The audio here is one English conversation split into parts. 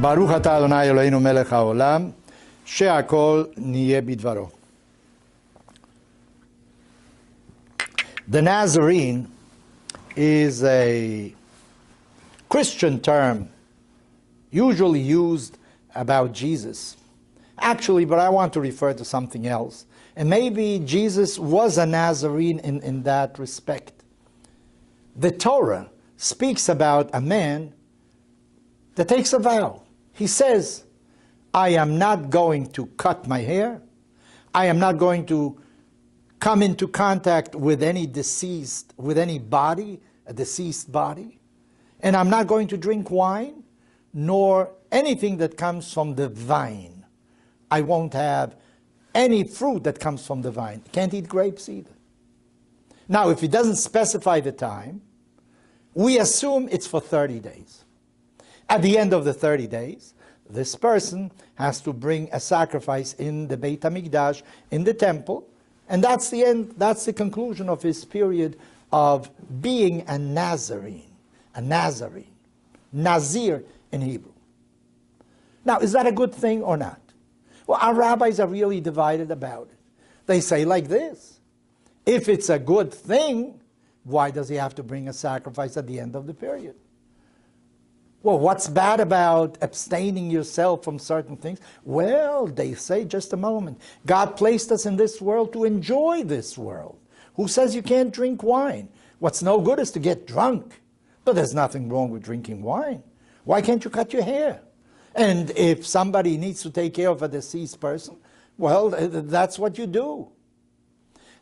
ברוך אתה אדוני אלוהינו מלך העולם, שהכל נהיה בדברו. The Nazarene is a Christian term usually used about Jesus. Actually, but I want to refer to something else. And maybe Jesus was a Nazarene in that respect. The Torah speaks about a man that takes a vow. He says, I am not going to cut my hair. I am not going to come into contact with any body, a deceased body. And I'm not going to drink wine, nor anything that comes from the vine. I won't have any fruit that comes from the vine. Can't eat grapes either. Now, if it doesn't specify the time, we assume it's for 30 days. At the end of the 30 days, this person has to bring a sacrifice in the Beit HaMikdash, in the temple, and that's the end, that's the conclusion of his period of being a Nazarene, Nazir in Hebrew. Now, is that a good thing or not? Well, our rabbis are really divided about it. They say like this: if it's a good thing, why does he have to bring a sacrifice at the end of the period? Well, what's bad about abstaining yourself from certain things? Well, they say, just a moment, God placed us in this world to enjoy this world. Who says you can't drink wine? What's no good is to get drunk. But there's nothing wrong with drinking wine. Why can't you cut your hair? And if somebody needs to take care of a deceased person, well, that's what you do.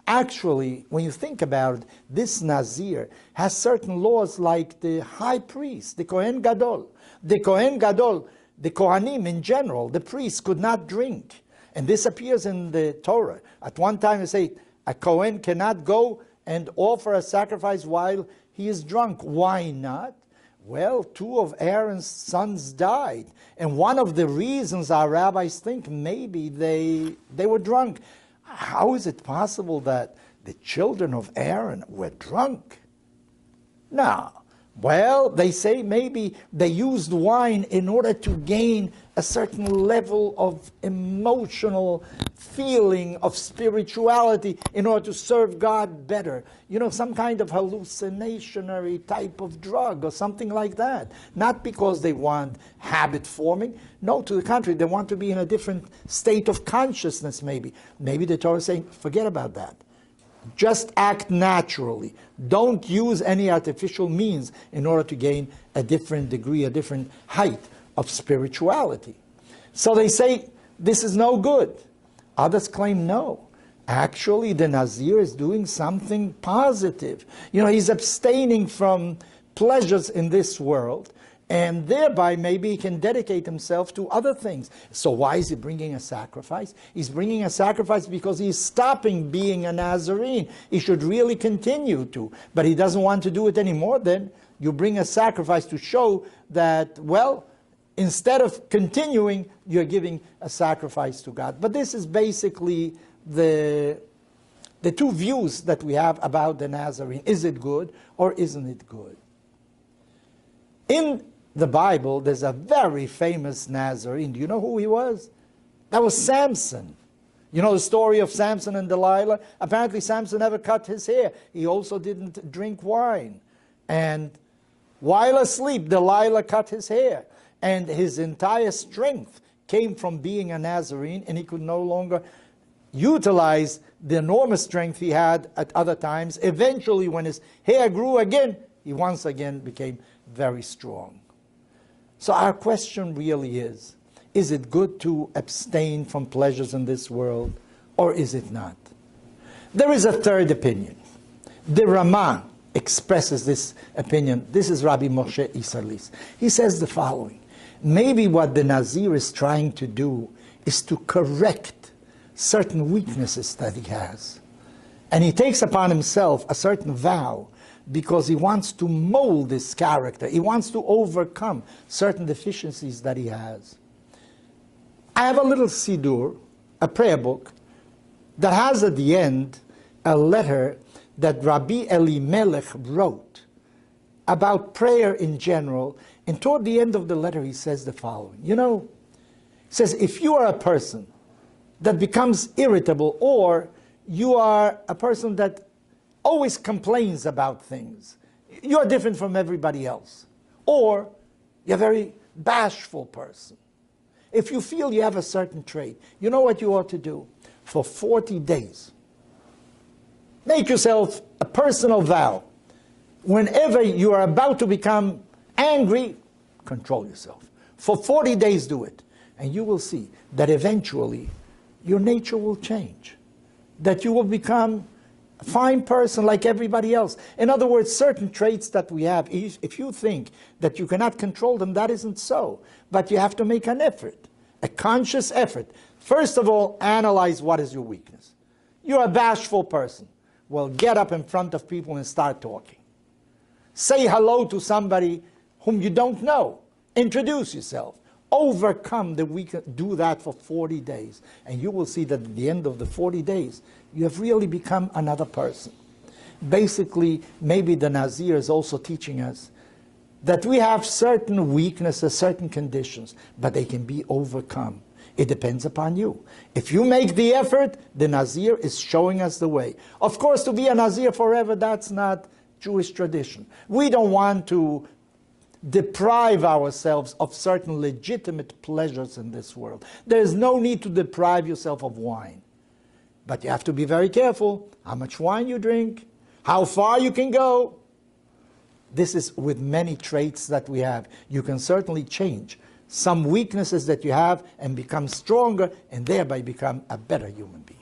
Actually, when you think about it, this Nazir has certain laws like the high priest, the Kohen Gadol. The Kohen Gadol, the Kohanim in general, the priests could not drink. And this appears in the Torah. At one time they say, a Kohen cannot go and offer a sacrifice while he is drunk. Why not? Well, 2 of Aaron's sons died. And one of the reasons our rabbis think maybe they were drunk. How is it possible that the children of Aaron were drunk? No. Well, they say maybe they used wine in order to gain a certain level of emotional feeling, of spirituality, in order to serve God better. You know, some kind of hallucinatory type of drug or something like that. Not because they want habit forming. No, to the contrary, they want to be in a different state of consciousness maybe. Maybe the Torah is saying, forget about that. Just act naturally. Don't use any artificial means in order to gain a different degree, a different height of spirituality. So they say, this is no good. Others claim no. Actually, the Nazir is doing something positive. You know, he's abstaining from pleasures in this world, and thereby maybe he can dedicate himself to other things. So why is he bringing a sacrifice? He's bringing a sacrifice because he's stopping being a Nazarene. He should really continue to, but he doesn't want to do it anymore. Then you bring a sacrifice to show that, well, instead of continuing, you're giving a sacrifice to God. But this is basically the 2 views that we have about the Nazarene. Is it good or isn't it good? In the Bible, there's a very famous Nazarene. Do you know who he was? That was Samson. You know the story of Samson and Delilah? Apparently Samson never cut his hair. He also didn't drink wine. And while asleep, Delilah cut his hair. And his entire strength came from being a Nazarene, and he could no longer utilize the enormous strength he had at other times. Eventually, when his hair grew again, he once again became very strong. So our question really is it good to abstain from pleasures in this world, or is it not? There is a third opinion. The Ramah expresses this opinion. This is Rabbi Moshe Isserlis. He says the following: maybe what the Nazir is trying to do is to correct certain weaknesses that he has. And he takes upon himself a certain vow because he wants to mold his character. He wants to overcome certain deficiencies that he has. I have a little siddur, a prayer book, that has at the end a letter that Rabbi Elimelech wrote about prayer in general And toward the end of the letter, he says the following. You know, he says, if you are a person that becomes irritable, or you are a person that always complains about things, you are different from everybody else, or you're a very bashful person. If you feel you have a certain trait, you know what you ought to do? For 40 days, make yourself a personal vow. Whenever you are about to become angry, control yourself. For 40 days do it. And you will see that eventually your nature will change. That you will become a fine person like everybody else. In other words, certain traits that we have, if you think that you cannot control them, that isn't so. But you have to make an effort, a conscious effort. First of all, analyze what is your weakness. You're a bashful person. Well, get up in front of people and start talking. Say hello to somebody whom you don't know. Introduce yourself. Overcome the weakness. Do that for 40 days. And you will see that at the end of the 40 days, you have really become another person. Basically, maybe the Nazir is also teaching us that we have certain weaknesses, certain conditions, but they can be overcome. It depends upon you. If you make the effort, the Nazir is showing us the way. Of course, to be a Nazir forever, that's not Jewish tradition. We don't want to deprive ourselves of certain legitimate pleasures in this world. There's no need to deprive yourself of wine. But you have to be very careful how much wine you drink, how far you can go. This is with many traits that we have. You can certainly change some weaknesses that you have and become stronger, and thereby become a better human being.